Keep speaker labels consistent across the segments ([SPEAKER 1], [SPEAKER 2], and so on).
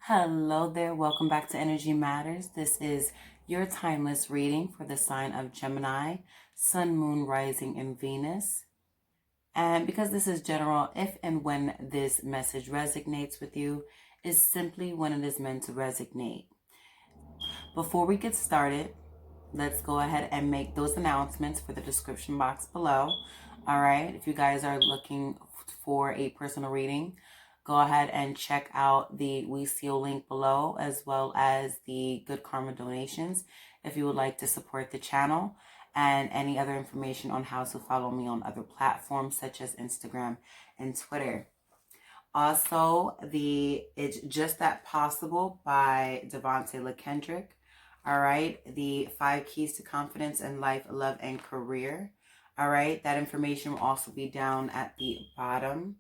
[SPEAKER 1] Hello there, welcome back to Energy Matters. This is your timeless reading for the sign of Gemini, Sun, Moon, Rising, and Venus. And because this is general, if and when this message resonates with you is simply when it is meant to resonate. Before we get started, let's go ahead and make those announcements for the description box below. All right, if you guys are looking for a personal reading, go ahead and check out the We Seal link below, as well as the Good Karma donations if you would like to support the channel, and any other information on how to follow me on other platforms such as Instagram and Twitter. Also, the It's Just That Possible by Devonte Lekendrick. All right, the 5 Keys to Confidence in Life, Love, and Career. All right, that information will also be down at the bottom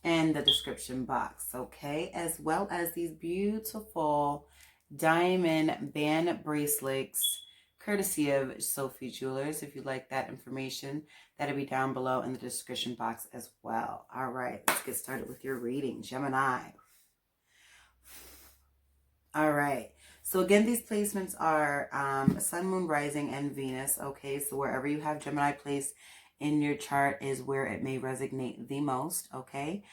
[SPEAKER 1] in the description box, okay? As well as these beautiful diamond band bracelets, courtesy of SOPHY'S Jewelers. If you'd like that information, that'll be down below in the description box as well. All right, let's get started with your reading, Gemini. All right, so again, these placements are Sun, Moon, Rising, and Venus, okay? So wherever you have Gemini placed in your chart is where it may resonate the most, okay?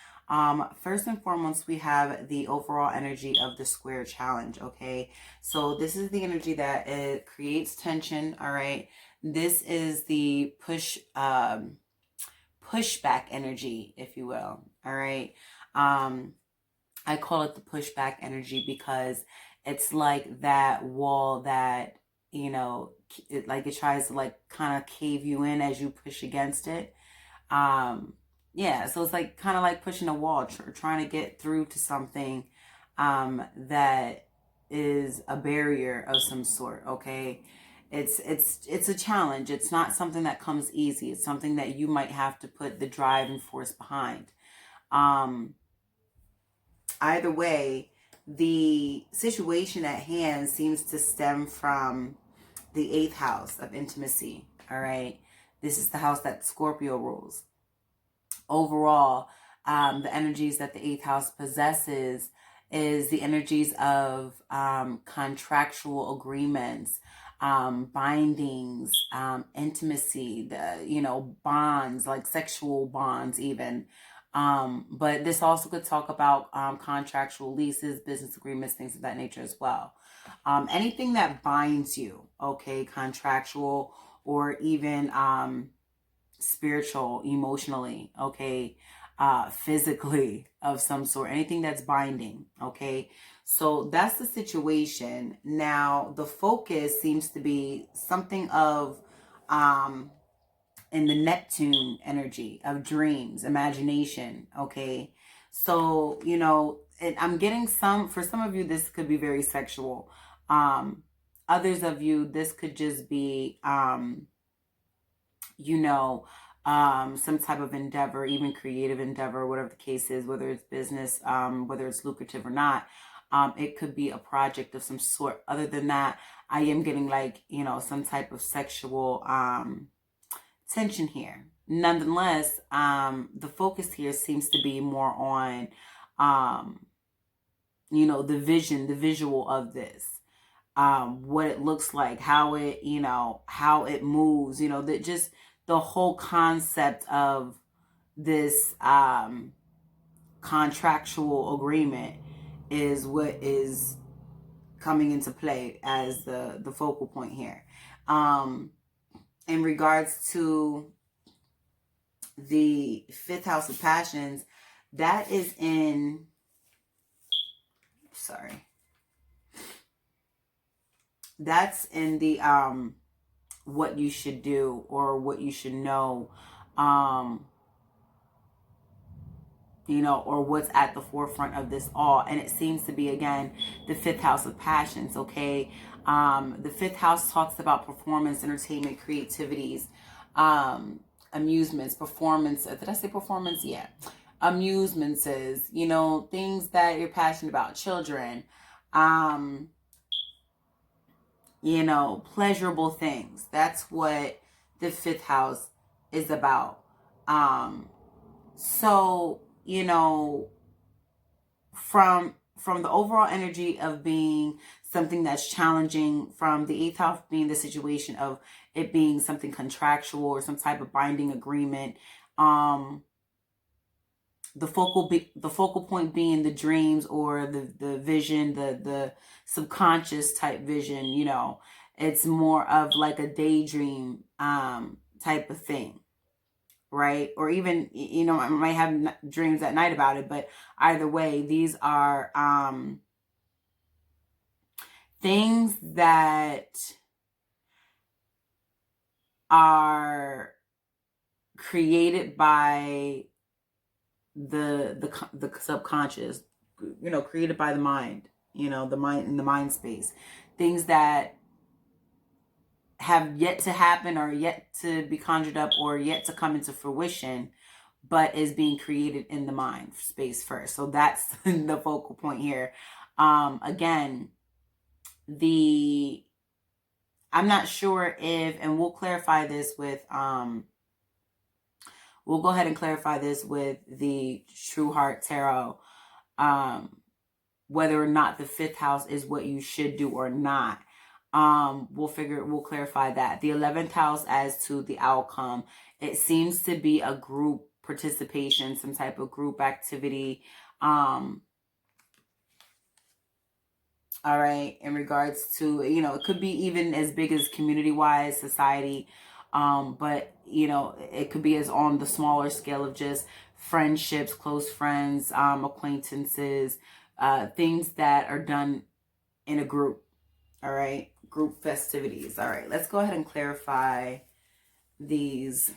[SPEAKER 1] First and foremost, we have the overall energy of the square challenge, okay? So this is the energy that it creates tension, all right? This is the pushback energy, if you will, all right? I call it the pushback energy because it's like that wall that, you know, it tries to like kind of cave you in as you push against it. Yeah, so it's like kind of like pushing a wall, trying to get through to something that is a barrier of some sort, okay? It's a challenge. It's not something that comes easy. It's something that you might have to put the drive and force behind. Either way, the situation at hand seems to stem from the 8th house of intimacy, all right? This is the house that Scorpio rules. Overall, the energies that the 8th house possesses is the energies of contractual agreements, bindings, intimacy, bonds, like sexual bonds even. But this also could talk about contractual leases, business agreements, things of that nature as well. Anything that binds you, okay, contractual or even spiritual, emotionally, okay, physically of some sort, anything that's binding, okay? So that's the situation. Now, the focus seems to be something of in the Neptune energy of dreams, imagination, okay? So, you know, I'm getting for some of you, this could be very sexual. Others of you, this could just be, some type of endeavor, even creative endeavor, whatever the case is, whether it's business, whether it's lucrative or not. It could be a project of some sort. Other than that, I am getting like, some type of sexual tension here. Nonetheless, the focus here seems to be more on, the visual of this, what it looks like, how it, how it moves, just the whole concept of this contractual agreement is what is coming into play as the focal point here. In regards to the 5th house of passions, that is in, that's in the what you should do or what you should know, or what's at the forefront of this all. And it seems to be, again, the 5th house of passions, okay? The 5th house talks about performance, entertainment, creativities, amusements, performance. Did I say performance? Yeah. Amusements, things that you're passionate about, children, pleasurable things. That's what the 5th house is about. So, from the overall energy of being something that's challenging, from the 8th house being the situation of it being something contractual or some type of binding agreement, the focal point being the dreams or the vision, the subconscious type vision. It's more of like a daydream type of thing, right? Or even, I might have dreams at night about it, but either way, these are things that are created by the subconscious, created by the mind, the mind in the mind space, things that have yet to happen or yet to be conjured up or yet to come into fruition, but is being created in the mind space first. So that's the focal point here. Again, I'm not sure if, and we'll clarify this with, we'll go ahead and clarify this with the True Heart Tarot, whether or not the 5th house is what you should do or not. We'll clarify that. The 11th house, as to the outcome, it seems to be a group participation, some type of group activity. All right, in regards to, it could be even as big as community-wise, society, but, it could be as on the smaller scale of just friendships, close friends, acquaintances, things that are done in a group. All right, group festivities. All right, let's go ahead and clarify these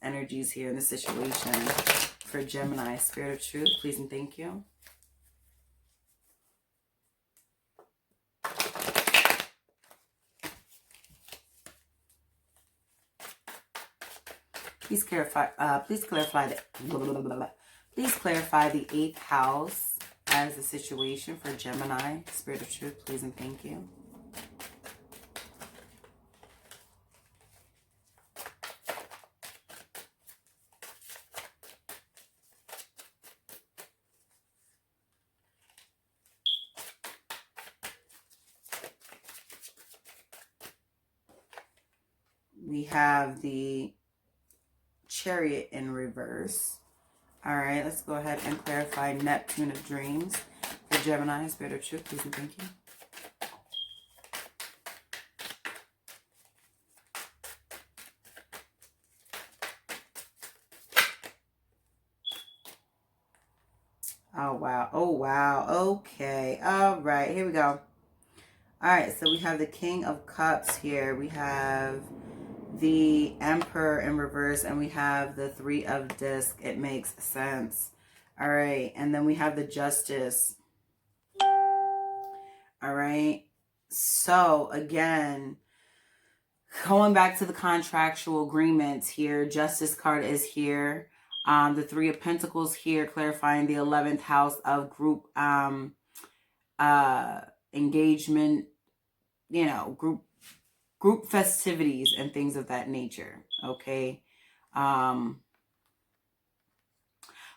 [SPEAKER 1] energies here in the situation for Gemini. Spirit of Truth, please and thank you. Please clarify the 8th house as a situation for Gemini. Spirit of Truth, please and thank you. We have the Chariot in reverse. All right, let's go ahead and clarify Neptune of Dreams for Gemini. Spirit of Truth, please and thank you. Oh, wow. Oh, wow. Okay. All right, here we go. All right, so we have the King of Cups here. We have the Emperor in reverse, and we have the 3 of Discs. It makes sense. All right, and then we have the Justice. All right, so again, going back to the contractual agreements here, Justice card is here. The 3 of Pentacles here, clarifying the 11th house of group engagement, group festivities and things of that nature. Okay.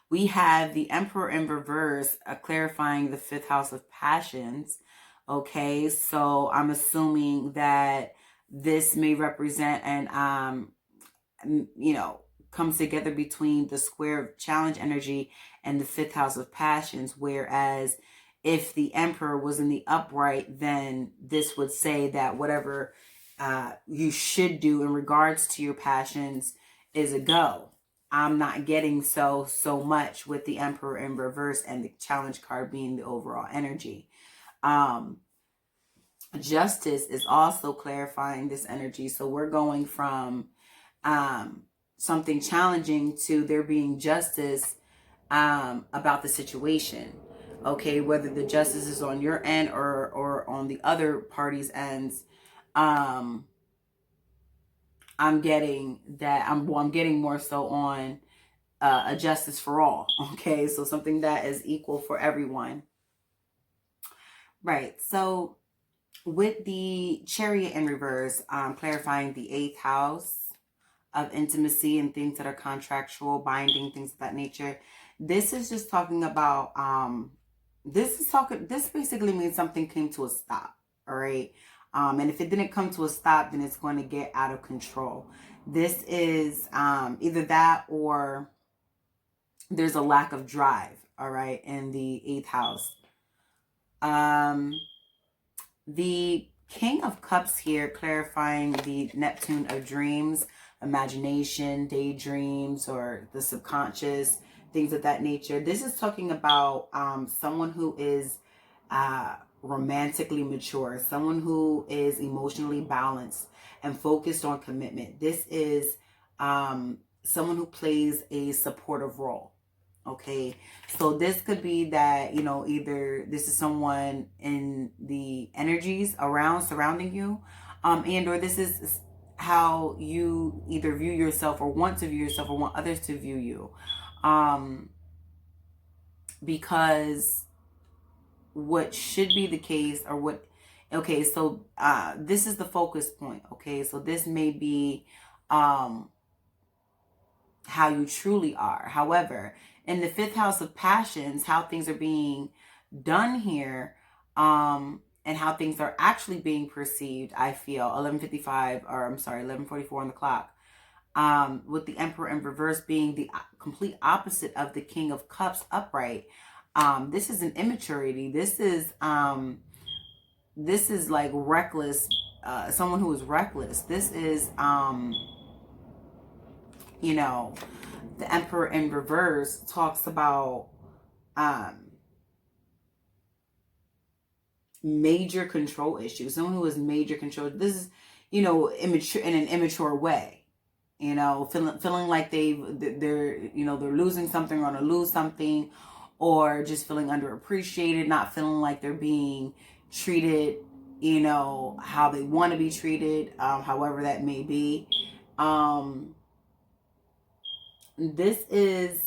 [SPEAKER 1] We have the Emperor in reverse, clarifying the 5th house of passions. Okay, so I'm assuming that this may represent and comes together between the square of challenge energy and the 5th house of passions. Whereas if the Emperor was in the upright, then this would say that whatever you should do in regards to your passions is a go. I'm not getting so much with the Emperor in reverse and the challenge card being the overall energy. Justice is also clarifying this energy. So we're going from something challenging to there being justice about the situation. Okay, whether the justice is on your end or on the other party's ends. I'm getting that I'm getting more so on a justice for all. Okay, so something that is equal for everyone. Right. So with the Chariot in reverse, clarifying the 8th house of intimacy and things that are contractual, binding, things of that nature. This is just talking about, this basically means something came to a stop, all right? And if it didn't come to a stop, then it's going to get out of control. This is either that or there's a lack of drive, all right, in the 8th house. The King of Cups here, clarifying the Neptune of dreams, imagination, daydreams, or the subconscious, things of that nature. This is talking about someone who is romantically mature, someone who is emotionally balanced and focused on commitment. This is someone who plays a supportive role. Okay, so this could be that, you know, either this is someone in the energies around surrounding you, and or this is how you either view yourself or want to view yourself or want others to view you, because what should be the case or what, okay, so this is the focus point. Okay, so this may be how you truly are. However, in the 5th house of passions, how things are being done here, and how things are actually being perceived, I feel 11:55, or I'm sorry, 11:44 on the clock, with the Emperor in reverse being the complete opposite of the King of Cups upright. This is an immaturity. This is like reckless, someone who is reckless. This is you know, the Emperor in reverse talks about major control issues. Someone who has major control. This is, you know, immature in an immature way. You know, feeling like they're you know, they're losing something or going to lose something, or just feeling underappreciated, not feeling like they're being treated, you know, how they want to be treated, however that may be. This is,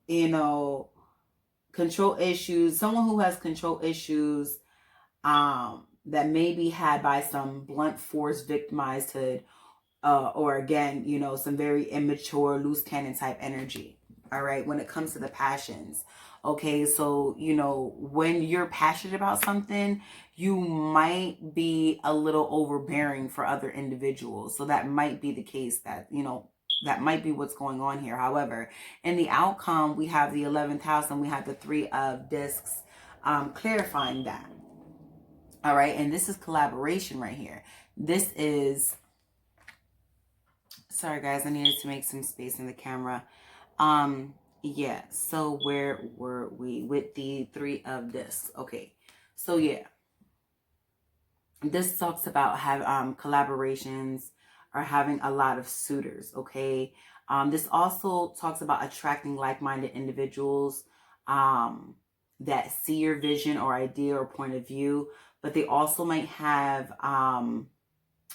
[SPEAKER 1] you know, control issues, someone who has control issues that may be had by some blunt force victimizedhood, or again, you know, some very immature, loose cannon type energy. All right, when it comes to the passions. Okay, so, you know, when you're passionate about something, you might be a little overbearing for other individuals. So that might be the case, that, you know, that might be what's going on here. However, in the outcome, we have the 11th house and we have the 3 of discs, clarifying that. All right, and this is collaboration right here. This is, sorry guys, I needed to make some space in the camera. Yeah, so where were we with the 3 of discs? Okay, so yeah, this talks about have collaborations or having a lot of suitors. Okay, this also talks about attracting like-minded individuals that see your vision or idea or point of view, but they also might have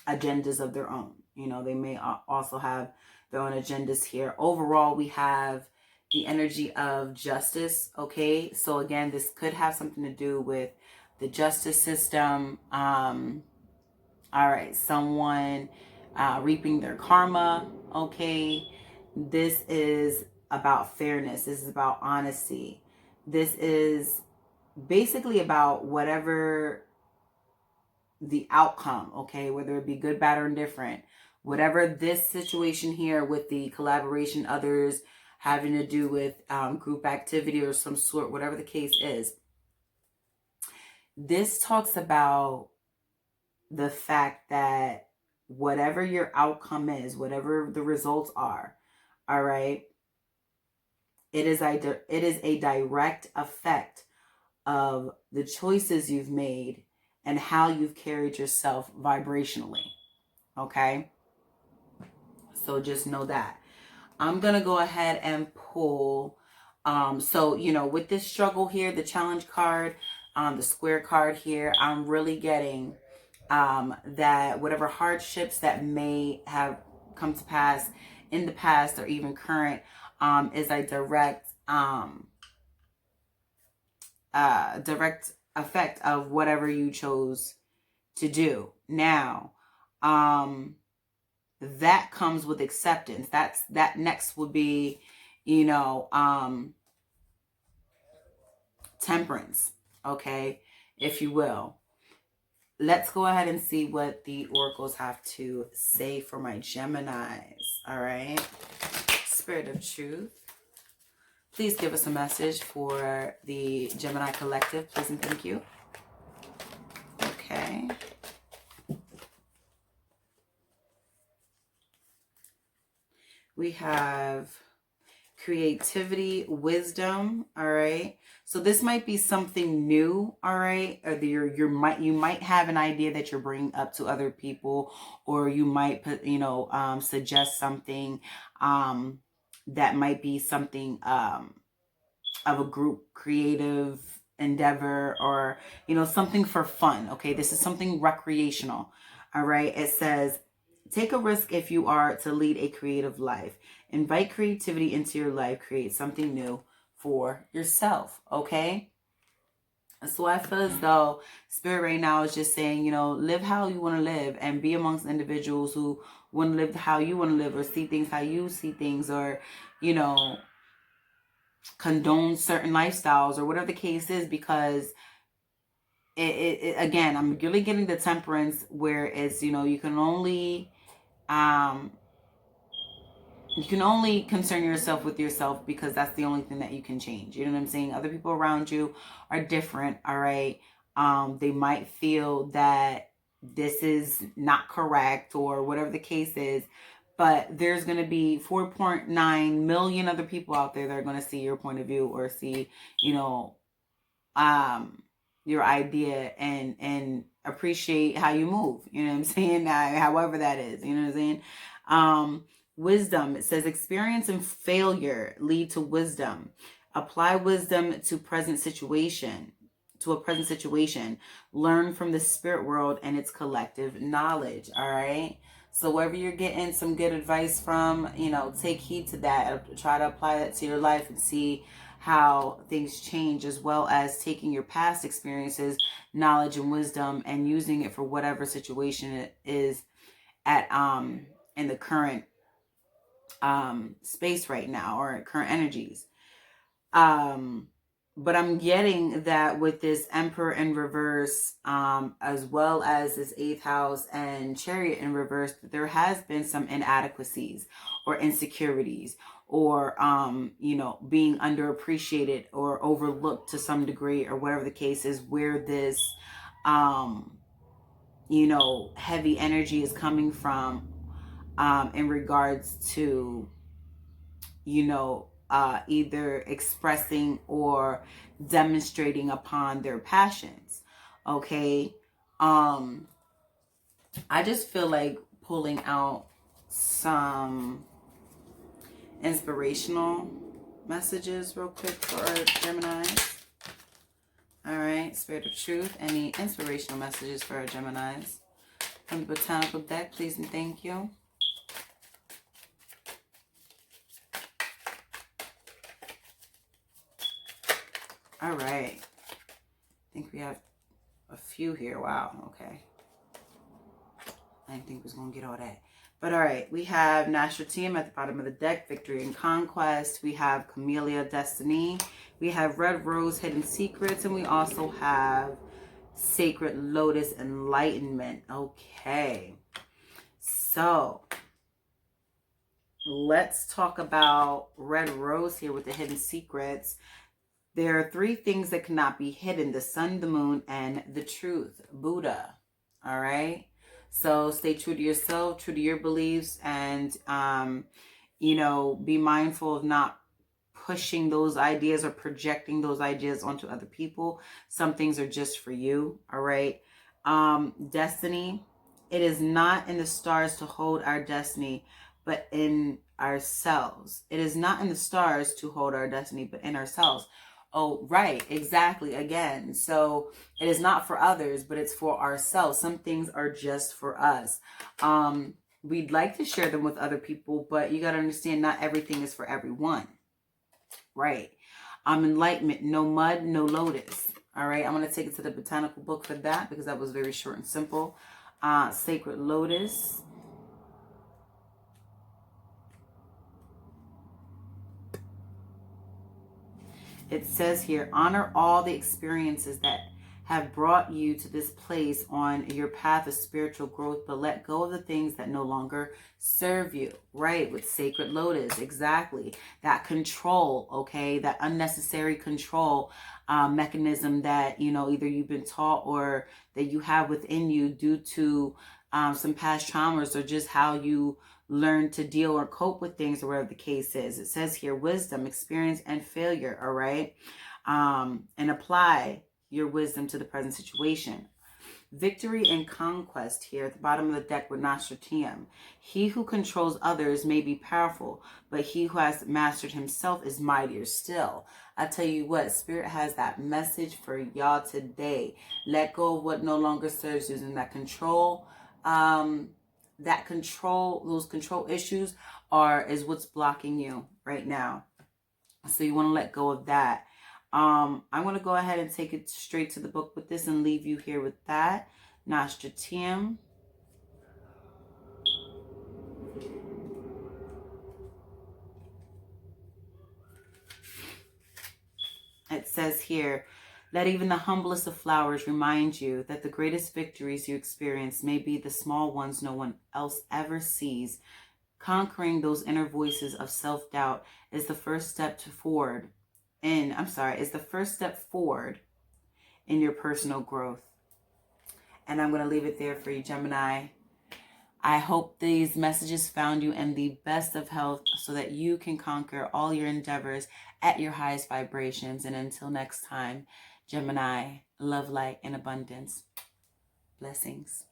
[SPEAKER 1] agendas of their own. You know, they may also have their own agendas here. Overall, we have the energy of justice. Okay, so again, this could have something to do with the justice system. All right, someone reaping their karma. Okay, this is about fairness. This is about honesty. This is basically about whatever the outcome, okay, whether it be good, bad, or indifferent, whatever this situation here with the collaboration, others having to do with group activity or some sort, whatever the case is. This talks about the fact that whatever your outcome is, whatever the results are, all right, it is a direct effect of the choices you've made and how you've carried yourself vibrationally. Okay, so just know that. I'm gonna go ahead and pull so, you know, with this struggle here, the challenge card, the square card here, I'm really getting that whatever hardships that may have come to pass in the past or even current, is a direct effect of whatever you chose to do. Now, that comes with acceptance. That next would be, you know, temperance, okay, if you will. Let's go ahead and see what the oracles have to say for my Geminis. All right. Spirit of truth, please give us a message for the Gemini collective, please and thank you. Okay. We have creativity, wisdom, all right? So this might be something new, all right? Or you might have an idea that you're bringing up to other people, or you might put, suggest something that might be something of a group creative endeavor, or something for fun. Okay, this is something recreational. All right, it says, take a risk if you are to lead a creative life. Invite creativity into your life. Create something new for yourself. Okay, so I feel as though Spirit right now is just saying, live how you want to live, and be amongst individuals who want to live how you want to live, or see things how you see things, or condone certain lifestyles, or whatever the case is, because it again, I'm really getting the temperance, where it's, you can only concern yourself with yourself, because that's the only thing that you can change. You know what I'm saying? Other people around you are different. All right. They might feel that this is not correct, or whatever the case is, but there's going to be 4.9 million other people out there that are going to see your point of view, or see, your idea, and appreciate how you move. You know what I'm saying? However that is, you know what I'm saying? Wisdom, it says, experience and failure lead to wisdom. Apply wisdom to a present situation. Learn from the spirit world and its collective knowledge. All right. So wherever you're getting some good advice from, take heed to that. Try to apply that to your life and see how things change, as well as taking your past experiences, knowledge, and wisdom, and using it for whatever situation it is at in the current space right now, or current energies. But I'm getting that with this Emperor in reverse, as well as this 8th house and Chariot in reverse, there has been some inadequacies or insecurities, or being underappreciated or overlooked to some degree, or whatever the case is, where this heavy energy is coming from, in regards to either expressing or demonstrating upon their passions. Okay. I just feel like pulling out some inspirational messages real quick for our Geminis. All right, Spirit of Truth, any inspirational messages for our Geminis from the botanical deck, please and thank you. All right, I think we have a few here. Wow, okay. I didn't think we was going to get all that. But all right, we have National Team at the bottom of the deck, Victory and Conquest. We have Camellia, Destiny. We have Red Rose, Hidden Secrets. And we also have Sacred Lotus, Enlightenment. Okay. So let's talk about Red Rose here with the Hidden Secrets. There are 3 things that cannot be hidden: the sun, the moon, and the truth. Buddha. All right. So stay true to yourself, true to your beliefs, and, be mindful of not pushing those ideas or projecting those ideas onto other people. Some things are just for you. All right. Destiny. It is not in the stars to hold our destiny, but in ourselves. It is not in the stars to hold our destiny, but in ourselves. Oh, right. Exactly. Again. So it is not for others, but it's for ourselves. Some things are just for us. We'd like to share them with other people, but you got to understand, not everything is for everyone. Right. Enlightenment, no mud, no lotus. All right, I'm going to take it to the botanical book for that because that was very short and simple. Sacred Lotus. It says here, honor all the experiences that have brought you to this place on your path of spiritual growth, but let go of the things that no longer serve you, right? With Sacred Lotus, exactly. That control, okay? That unnecessary control mechanism that, you know, either you've been taught or that you have within you due to some past traumas or just how you learn to deal or cope with things or whatever the case is. It says here, wisdom, experience, and failure, all right? And apply your wisdom to the present situation. Victory and conquest here at the bottom of the deck with Nostratium. He who controls others may be powerful, but he who has mastered himself is mightier still. I tell you what, Spirit has that message for y'all today. Let go of what no longer serves you, and that control, those control issues is what's blocking you right now. So you want to let go of that. I'm going to go ahead and take it straight to the book with this and leave you here with that. Nostratium. It says here, let even the humblest of flowers remind you that the greatest victories you experience may be the small ones no one else ever sees. Conquering those inner voices of self-doubt is the first step forward in your personal growth. And I'm going to leave it there for you, Gemini. I hope these messages found you in the best of health so that you can conquer all your endeavors at your highest vibrations. And until next time, Gemini, love, light, and abundance. Blessings.